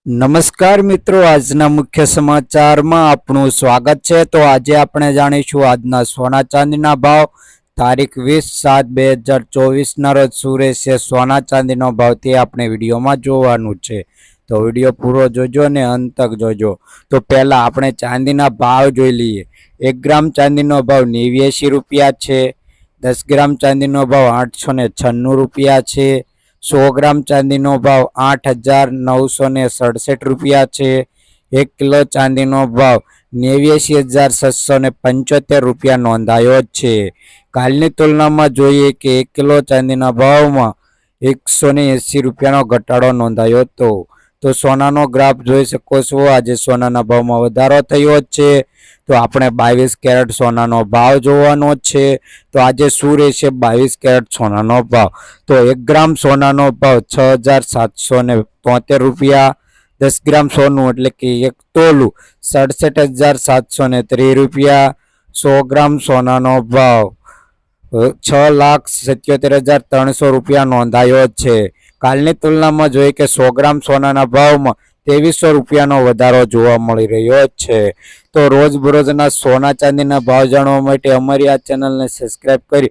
નમસ્કાર મિત્રો, આજના મુખ્ય સમાચારમાં આપનું સ્વાગત છે। તો આજે આપણે જાણીશું આજના સોના ચાંદીના ભાવ તારીખ 20/7/2024 રોજ શું રહેશે સોના ચાંદીનો ભાવ તે આપણે વિડીયોમાં જોવાનું છે। તો વિડીયો પૂરો જોજો ને અંત તક જોજો। તો પહેલા આપણે ચાંદીના ભાવ જોઈ લઈએ। 1 ગ્રામ ચાંદીનો ભાવ 89 રૂપિયા છે। 10 ગ્રામ ચાંદીનો ભાવ 896 રૂપિયા છે। 100 ગ્રામ ચાંદીનો ભાવ 8,967 રૂપિયા છે। 1 કિલો ચાંદીનો ભાવ 89,775 રૂપિયા નોંધાયો છે। કાલની તુલનામાં જોઈએ કે 1 કિલો ચાંદીના ભાવમાં 180 રૂપિયાનો ઘટાડો નોંધાયો હતો। તો સોનાનો ગ્રાફ જોઈ શકો છો। આજે સોનાના ભાવમાં વધારો થયો છે। તો આપણે 22 કેરેટ સોનાનો ભાવ જોવાનો છે। તો આજે શું રહેશે 22 કેરેટ સોનાનો ભાવ? તો 1 ગ્રામ સોનાનો ભાવ 6,773 રૂપિયા। 10 ગ્રામ સોનું એટલે કે 1 તોલું 67,730 રૂપિયા। 100 ગ્રામ સોનાનો ભાવ 6,77,300 રૂપિયા નોંધાયો છે। કાલની તુલનામાં જોઈએ કે 100 ગ્રામ સોનાના ભાવમાં 2300 રૂપિયાનો વધારો જોવા મળી રહ્યો છે। તો રોજબરોજના સોના ચાંદીના ભાવ જાણવા માટે અમારી આ ચેનલને સબસ્ક્રાઇબ કરી